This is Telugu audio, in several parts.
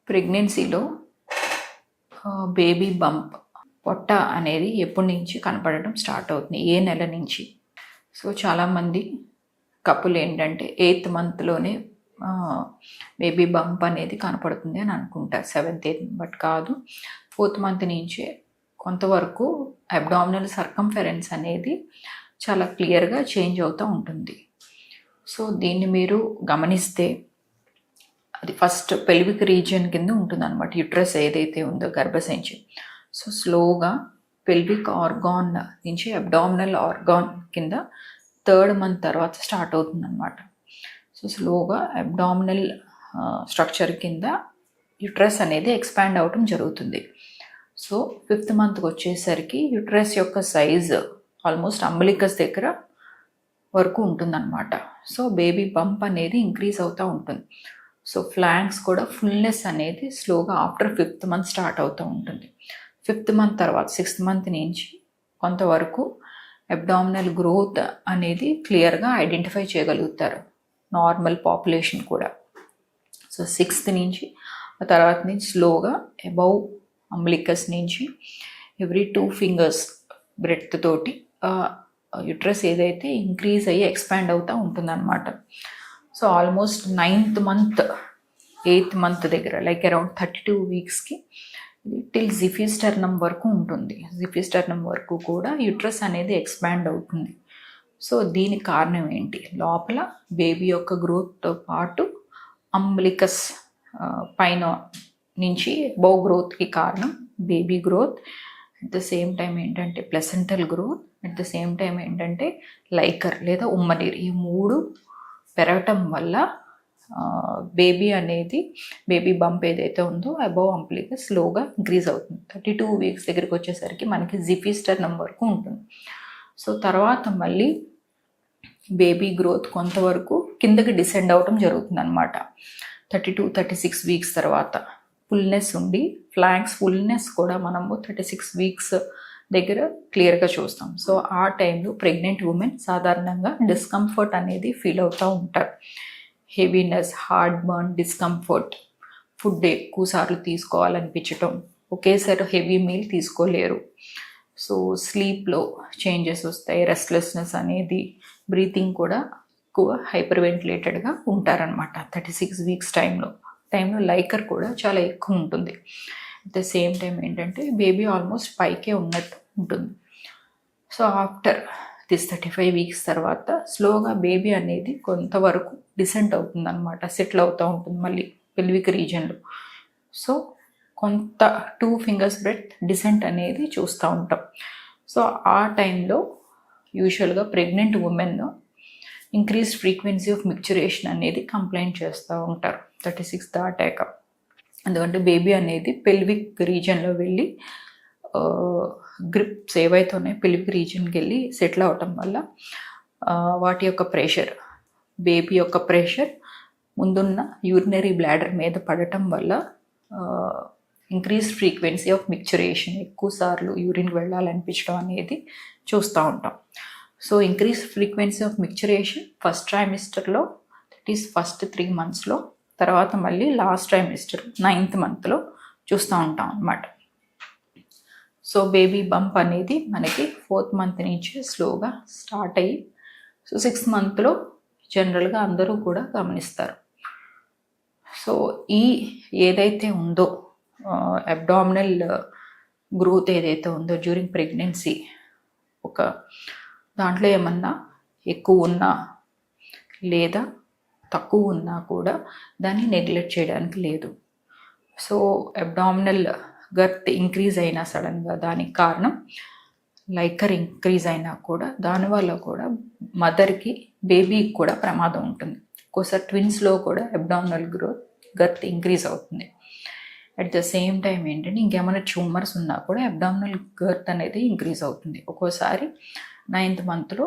ప్రెగ్నెన్సీలో బేబీ బంప్ పొట్ట అనేది ఎప్పటి నుంచి కనపడడం స్టార్ట్ అవుతుంది, ఏ నెల నుంచి? సో చాలామంది కపుల్ ఏంటంటే 8th మంత్లోనే బేబీ బంప్ అనేది కనపడుతుంది అని అనుకుంటారు, 7th 8th, బట్ కాదు. 4th మంత్ నుంచే కొంతవరకు అబ్డామినల్ సర్కంఫరెన్స్ అనేది చాలా క్లియర్గా చేంజ్ అవుతూ ఉంటుంది. సో దీన్ని మీరు గమనిస్తే అది ఫస్ట్ పెల్విక్ రీజియన్ కింద ఉంటుంది అనమాట, యుట్రస్ ఏదైతే ఉందో గర్భసంచి. సో స్లోగా పెల్విక్ ఆర్గాన్ నుంచి అబ్డామినల్ ఆర్గాన్ కింద 3rd మంత్ తర్వాత స్టార్ట్ అవుతుంది అనమాట. సో స్లోగా అబ్డామినల్ స్ట్రక్చర్ కింద యుట్రస్ అనేది ఎక్స్పాండ్ అవటం జరుగుతుంది. సో 5th మంత్కి వచ్చేసరికి యుట్రస్ యొక్క సైజు ఆల్మోస్ట్ అంబలికస్ దగ్గర వరకు ఉంటుందన్నమాట. సో బేబీ బంప్ అనేది ఇంక్రీజ్ అవుతూ ఉంటుంది. సో ఫ్లాంక్స్ కూడా ఫుల్నెస్ అనేది స్లోగా ఆఫ్టర్ 5th మంత్ స్టార్ట్ అవుతూ ఉంటుంది. 5th మంత్ తర్వాత 6th మంత్ నుంచి కొంతవరకు అబ్డామినల్ గ్రోత్ అనేది క్లియర్గా ఐడెంటిఫై చేయగలుగుతారు నార్మల్ పాపులేషన్ కూడా. సో 6th నుంచి ఆ తర్వాత నుంచి స్లోగా అబౌవ్ అంబ్లికస్ నుంచి ఎవ్రీ 2 fingers బ్రెడ్త్ తోటి యుట్రస్ ఏదైతే ఇంక్రీజ్ అయ్యి ఎక్స్పాండ్ అవుతూ ఉంటుందన్నమాట. So almost 9th month 8th month దగ్గర లైక్ అరౌండ్ 32 వీక్స్కి టిల్ జిఫిస్టర్నమ్ వరకు ఉంటుంది. జిఫిస్టర్నమ్ వరకు కూడా యుట్రస్ అనేది ఎక్స్పాండ్ అవుతుంది. సో దీనికి కారణం ఏంటి? లోపల బేబీ యొక్క గ్రోత్తో పాటు అంబ్లికస్ పైన నుంచి బౌ గ్రోత్కి కారణం baby growth, at the same time ఏంటంటే placental growth, at the same time ఏంటంటే లైకర్ లేదా ఉమ్మనీరు. ఈ 3 పెరగటం వల్ల బేబీ అనేది బేబీ బంప్ ఏదైతే ఉందో అబౌవ్ అంబ్లికస్ స్లోగా ఇంక్రీజ్ అవుతుంది. 32 వీక్స్ దగ్గరికి వచ్చేసరికి మనకి జిఫిస్టర్నమ్ వరకు ఉంటుంది. సో తర్వాత మళ్ళీ బేబీ గ్రోత్ కొంతవరకు కిందకి డిసెండ్ అవటం జరుగుతుంది అనమాట. 32-36 వీక్స్ తర్వాత ఫుల్నెస్ ఉండి ఫ్లాంక్స్ ఫుల్నెస్ కూడా మనము 36 వీక్స్ దగ్గర క్లియర్గా చూస్తాం. సో ఆ టైంలో ప్రెగ్నెంట్ ఉమెన్ సాధారణంగా డిస్కంఫర్ట్ అనేది ఫీల్ అవుతూ ఉంటారు. Heaviness, hard burn, discomfort, food ఎక్కువసార్లు తీసుకోవాలనిపించటం, ఒకేసారి హెవీ మీల్ తీసుకోలేరు. సో స్లీప్లో చేంజెస్ వస్తాయి, రెస్ట్లెస్నెస్ అనేది, బ్రీతింగ్ కూడా ఎక్కువ హైపర్ వెంటిలేటెడ్గా ఉంటారనమాట 36 వీక్స్ టైంలో లైకర్ కూడా చాలా ఎక్కువ ఉంటుంది. అట్ ద సేమ్ టైం ఏంటంటే బేబీ ఆల్మోస్ట్ పైకే ఉన్నట్టు ఉంటుంది. సో ఆఫ్టర్ దిస్ 35 వీక్స్ తర్వాత స్లోగా బేబీ అనేది కొంతవరకు డిసెంట్ అవుతుంది అనమాట, సెటిల్ అవుతూ ఉంటుంది మళ్ళీ పెల్విక్ రీజియన్లో. సో కొంత 2 fingers బ్రెడ్త్ డిసెంట్ అనేది చూస్తూ ఉంటాం. సో ఆ టైంలో యూజువల్గా pregnant women increased frequency of micturition అనేది కంప్లైంట్ చేస్తూ ఉంటారు 36 దాటాక. ఎందుకంటే బేబీ అనేది పెల్విక్ రీజియన్లో వెళ్ళి గ్రిప్స్ ఏవైతే ఉన్నాయో పెల్విక్ రీజియన్కి వెళ్ళి సెటిల్ అవటం వల్ల వాటి యొక్క ప్రెషర్, బేబీ యొక్క ప్రెషర్ ముందున్న యూరినరీ బ్లాడర్ మీద పడటం వల్ల ఇంక్రీజ్డ్ ఫ్రీక్వెన్సీ ఆఫ్ మిక్చురేషన్, ఎక్కువసార్లు యూరిన్కి వెళ్ళాలనిపించడం అనేది చూస్తూ ఉంటాం. So increased frequency of micturition first ట్రైమిస్టర్లో, దట్ ఈస్ ఫస్ట్ 3 monthsలో, తర్వాత మళ్ళీ లాస్ట్ ట్రైమిస్టర్ 9th మంత్లో చూస్తూ ఉంటాం అన్నమాట. సో బేబీ బంప్ అనేది మనకి 4th మంత్ నుంచి స్లోగా స్టార్ట్ అయ్యి సో 6th మంత్లో జనరల్గా అందరూ కూడా గమనిస్తారు. సో ఈ ఏదైతే ఉందో అబ్డామినల్ గ్రోత్ ఏదైతే ఉందో డ్యూరింగ్ ప్రెగ్నెన్సీ, ఒక దాంట్లో ఏమన్నా ఎక్కువ ఉన్నా లేదా తక్కువ ఉన్నా కూడా దాన్ని నెగ్లెక్ట్ చేయడానికి లేదు. సో అబ్డామినల్ గర్త్ ఇంక్రీజ్ అయినా సడన్గా దానికి కారణం లైకర్ ఇంక్రీజ్ అయినా కూడా దానివల్ల కూడా మదర్కి బేబీకి కూడా ప్రమాదం ఉంటుంది. ఒక్కోసారి ట్విన్స్లో కూడా అబ్డామినల్ గర్త్ ఇంక్రీజ్ అవుతుంది. అట్ ద సేమ్ టైం ఏంటంటే ఇంకేమైనా ట్యూమర్స్ ఉన్నా కూడా అబ్డామినల్ గర్త్ అనేది ఇంక్రీజ్ అవుతుంది. ఒక్కోసారి 9th మంత్లో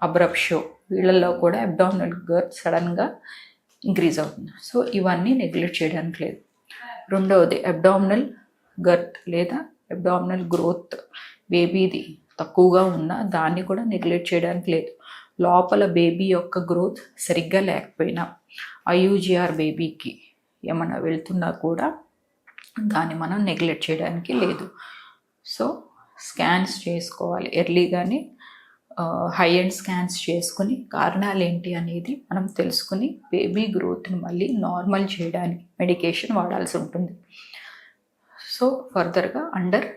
అబ్రప్షో వీళ్ళల్లో కూడా అబ్డామినల్ గర్త్ సడన్గా ఇంక్రీజ్ అవుతుంది. సో ఇవన్నీ నెగ్లెక్ట్ చేయడానికి లేదు. రెండవది అబ్డామినల్ గర్త్ లేదా అబ్డామినల్ గ్రోత్ బేబీది తక్కువగా ఉన్నా దాన్ని కూడా నెగ్లెక్ట్ చేయడానికి లేదు. లోపల బేబీ యొక్క గ్రోత్ సరిగ్గా లేకపోయినా IUGR బేబీకి ఏమైనా వెళ్తున్నా కూడా దాన్ని మనం నెగ్లెక్ట్ చేయడానికి లేదు. సో స్కాన్స్ చేసుకోవాలి ఎర్లీగానే, హై ఎండ్ స్కాన్స్ చేసుకుని కారణాలు ఏంటి అనేది మనం తెలుసుకుని బేబీ గ్రోత్ని మళ్ళీ నార్మల్ చేయడానికి మెడికేషన్ వాడాల్సి ఉంటుంది. సో ఫర్దర్గా అండర్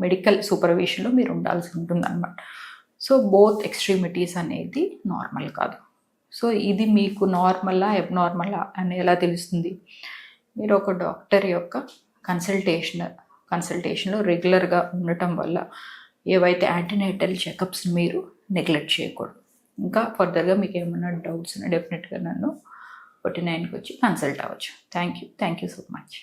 మెడికల్ సూపర్విజన్లో మీరు ఉండాల్సి ఉంటుంది అన్నమాట. సో బోత్ ఎక్స్ట్రీమిటీస్ అనేది నార్మల్ కాదు. సో ఇది మీకు నార్మలా అబ్నార్మలా అని ఎలా తెలుస్తుంది? మీరు ఒక డాక్టర్ యొక్క కన్సల్టేషన్లో రెగ్యులర్గా ఉండటం వల్ల ఏవైతే యాంటీనేటల్ చెకప్స్ మీరు నెగ్లెక్ట్ చేయకూడదు. ఇంకా ఫర్దర్గా మీకు ఏమైనా డౌట్స్ ఉన్నా డెఫినెట్గా నన్ను 49కి వచ్చి కన్సల్ట్ అవ్వచ్చు. Thank you so much.